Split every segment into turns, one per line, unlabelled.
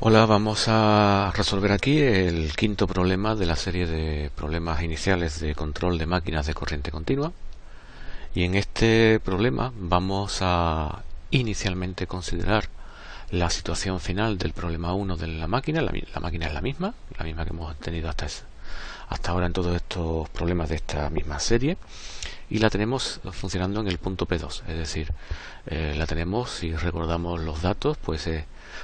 Hola, vamos a resolver aquí el quinto problema de la serie de problemas iniciales de control de máquinas de corriente continua. Y en este problema vamos a inicialmente considerar la situación final del problema 1 de la máquina. La máquina es la misma que hemos tenido hasta ahora en todos estos problemas de esta misma serie. Y la tenemos funcionando en el punto P2, es decir, la tenemos, si recordamos los datos, pues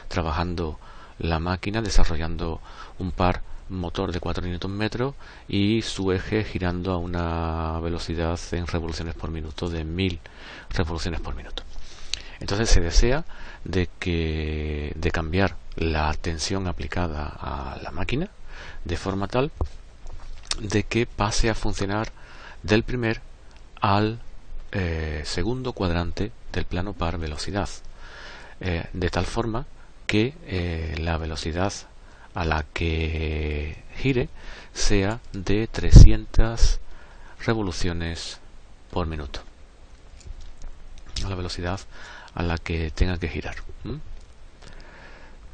trabajando la máquina desarrollando un par motor de 4 Nm y su eje girando a una velocidad en revoluciones por minuto de 1000 revoluciones por minuto. Entonces se desea de cambiar la tensión aplicada a la máquina de forma tal de que pase a funcionar del primer al segundo cuadrante del plano par velocidad, de tal forma que la velocidad a la que gire sea de 300 revoluciones por minuto, la velocidad a la que tenga que girar.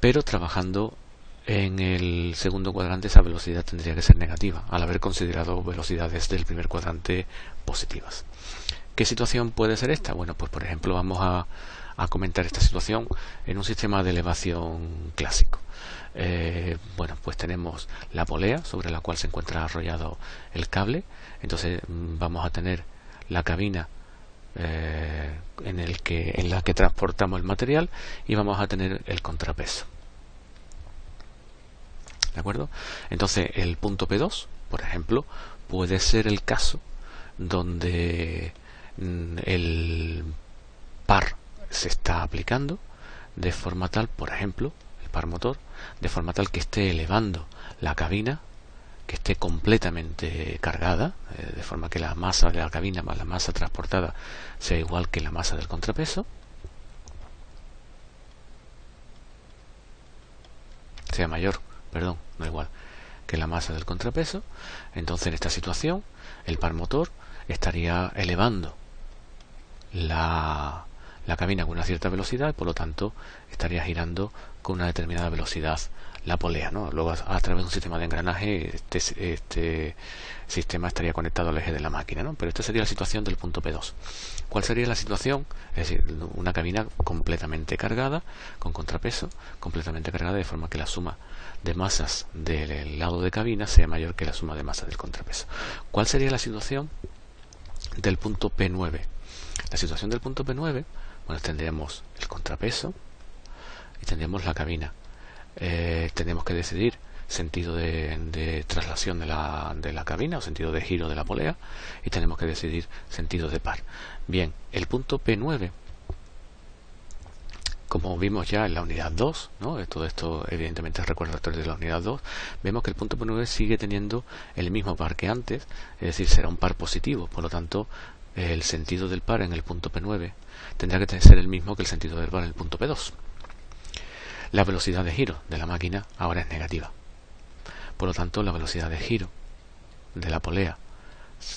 Pero trabajando en el segundo cuadrante, esa velocidad tendría que ser negativa, al haber considerado velocidades del primer cuadrante positivas. ¿Qué situación puede ser esta? Bueno, pues por ejemplo vamos a comentar esta situación en un sistema de elevación clásico. Bueno, pues tenemos la polea sobre la cual se encuentra arrollado el cable. Entonces vamos a tener la cabina en la que transportamos el material, y vamos a tener el contrapeso. ¿De acuerdo? Entonces el punto P2, por ejemplo, puede ser el caso donde el par se está aplicando de forma tal, por ejemplo, el par motor, de forma tal que esté elevando la cabina, que esté completamente cargada, de forma que la masa de la cabina más la masa transportada sea igual que la masa del contrapeso, sea mayor, perdón, no igual que la masa del contrapeso. Entonces en esta situación el par motor estaría elevando la cabina con una cierta velocidad, y por lo tanto estaría girando con una determinada velocidad la polea, ¿no? Luego a través de un sistema de engranaje este sistema estaría conectado al eje de la máquina, ¿no? Pero esta sería la situación del punto P2. ¿Cuál sería la situación? Es decir, una cabina completamente cargada, con contrapeso, completamente cargada, de forma que la suma de masas del lado de cabina sea mayor que la suma de masas del contrapeso. ¿Cuál sería la situación del punto P9? La situación del punto P9, bueno, tendríamos el contrapeso y tendríamos la cabina. Tendríamos que decidir sentido de traslación de la cabina o sentido de giro de la polea, y tenemos que decidir sentido de par. Bien, el punto P9, como vimos ya en la unidad 2, ¿no? Todo esto evidentemente es recordatorio de la unidad 2, vemos que el punto P9 sigue teniendo el mismo par que antes, es decir, será un par positivo. Por lo tanto, el sentido del par en el punto P9 tendrá que ser el mismo que el sentido del par en el punto P2. La velocidad de giro de la máquina ahora es negativa. Por lo tanto, la velocidad de giro de la polea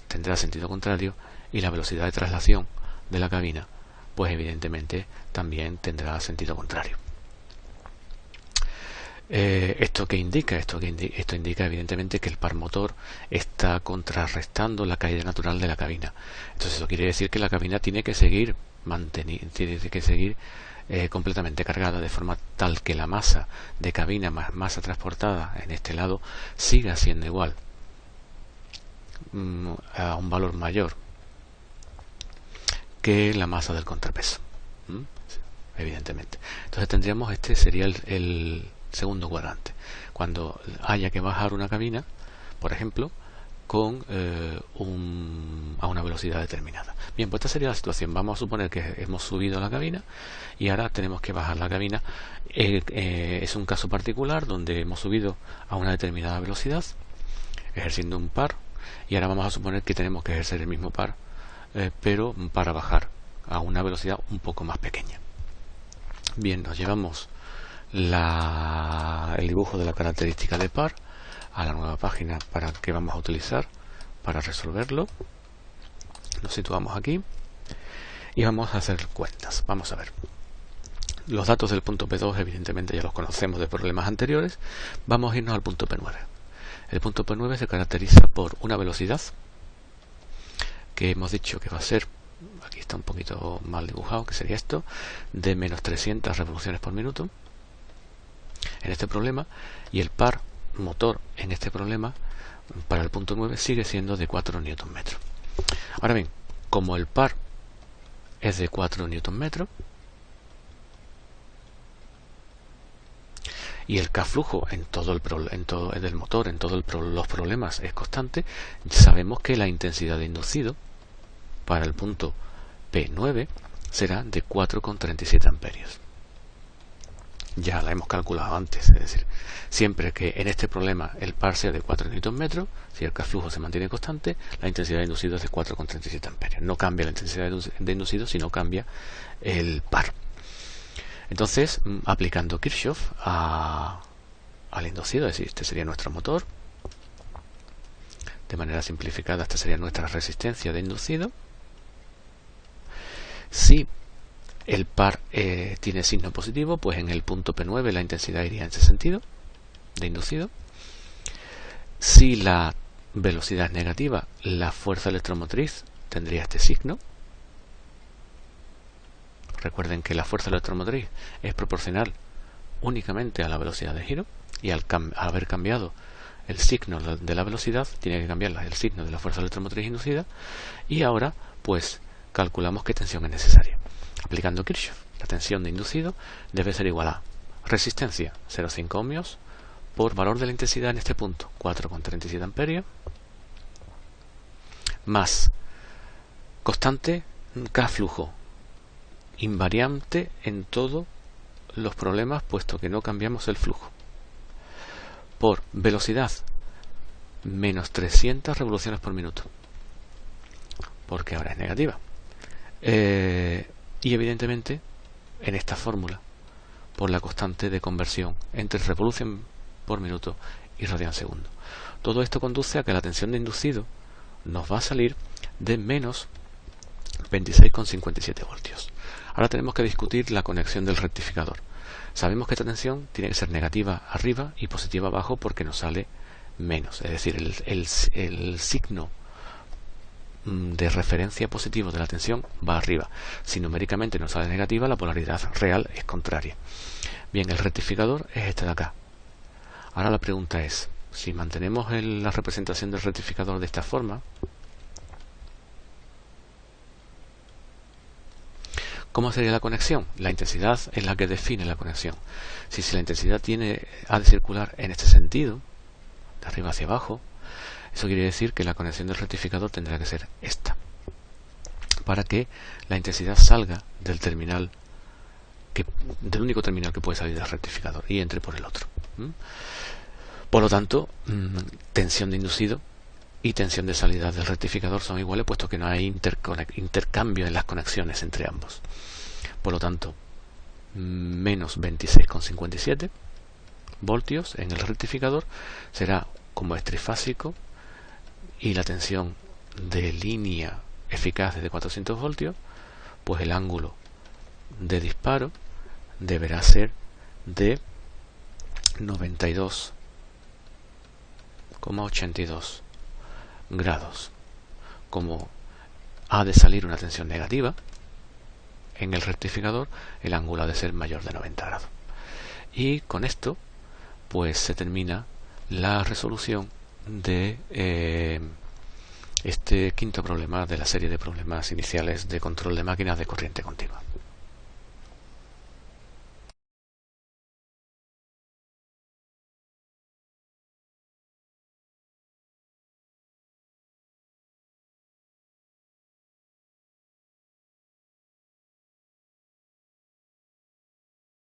tendrá sentido contrario, y la velocidad de traslación de la cabina, pues evidentemente también tendrá sentido contrario. ¿Esto qué indica? Esto indica evidentemente que el par motor está contrarrestando la caída natural de la cabina. Entonces eso quiere decir que la cabina tiene que seguir completamente cargada, de forma tal que la masa de cabina más masa transportada en este lado siga siendo igual a un valor mayor que la masa del contrapeso, evidentemente. Entonces tendríamos, este sería el segundo cuadrante, cuando haya que bajar una cabina, por ejemplo, con a una velocidad determinada. Bien, pues esta sería la situación. Vamos a suponer que hemos subido la cabina y ahora tenemos que bajar la cabina. Es un caso particular donde hemos subido a una determinada velocidad ejerciendo un par, y ahora vamos a suponer que tenemos que ejercer el mismo par, pero para bajar a una velocidad un poco más pequeña. Bien, nos llevamos el dibujo de la característica de par a la nueva página que vamos a utilizar para resolverlo. Nos situamos aquí y vamos a hacer cuentas. Vamos a ver. Los datos del punto P2 evidentemente ya los conocemos de problemas anteriores. Vamos a irnos al punto P9. El punto P9 se caracteriza por una velocidad que hemos dicho que va a ser, aquí está un poquito mal dibujado, que sería esto, de menos 300 revoluciones por minuto en este problema, y el par motor en este problema para el punto 9 sigue siendo de 4 Nm. Ahora bien, como el par es de 4 Nm y el K-flujo en todo el del motor, en todos los problemas es constante, sabemos que la intensidad de inducido para el punto P9 será de 4,37 amperios. Ya la hemos calculado antes, es decir, siempre que en este problema el par sea de 4 Nm, si el K-flujo se mantiene constante, la intensidad de inducido es de 4,37 amperios. No cambia la intensidad de inducido, sino cambia el par. Entonces, aplicando Kirchhoff al inducido, es decir, este sería nuestro motor. De manera simplificada, esta sería nuestra resistencia de inducido. Si el par tiene signo positivo, pues en el punto P9 la intensidad iría en ese sentido, de inducido. Si la velocidad es negativa, la fuerza electromotriz tendría este signo. Recuerden que la fuerza electromotriz es proporcional únicamente a la velocidad de giro, y al haber cambiado el signo de la velocidad, tiene que cambiar el signo de la fuerza electromotriz inducida, y ahora pues calculamos qué tensión es necesaria. Aplicando Kirchhoff, la tensión de inducido debe ser igual a resistencia 0,5 ohmios por valor de la intensidad en este punto 4,37 amperios más constante K flujo invariante en todos los problemas, puesto que no cambiamos el flujo, por velocidad menos 300 revoluciones por minuto, porque ahora es negativa. Y evidentemente en esta fórmula por la constante de conversión entre revolución por minuto y radian segundo. Todo esto conduce a que la tensión de inducido nos va a salir de menos 26,57 voltios. Ahora tenemos que discutir la conexión del rectificador. Sabemos que esta tensión tiene que ser negativa arriba y positiva abajo porque nos sale menos, es decir, el signo de referencia positivo de la tensión va arriba. Si numéricamente nos sale negativa, la polaridad real es contraria. Bien, el rectificador es este de acá. Ahora la pregunta es, si mantenemos la representación del rectificador de esta forma, ¿cómo sería la conexión? La intensidad es la que define la conexión. Si la intensidad ha de circular en este sentido, de arriba hacia abajo, eso quiere decir que la conexión del rectificador tendrá que ser esta, para que la intensidad salga del único terminal que puede salir del rectificador y entre por el otro. Por lo tanto, tensión de inducido y tensión de salida del rectificador son iguales, puesto que no hay intercambio en las conexiones entre ambos. Por lo tanto, menos 26,57 voltios en el rectificador será como es trifásico, y la tensión de línea eficaz es de 400 voltios, pues el ángulo de disparo deberá ser de 92,82 grados. Como ha de salir una tensión negativa en el rectificador, el ángulo ha de ser mayor de 90 grados. Y con esto pues se termina la resolución de este quinto problema de la serie de problemas iniciales de control de máquinas de corriente continua.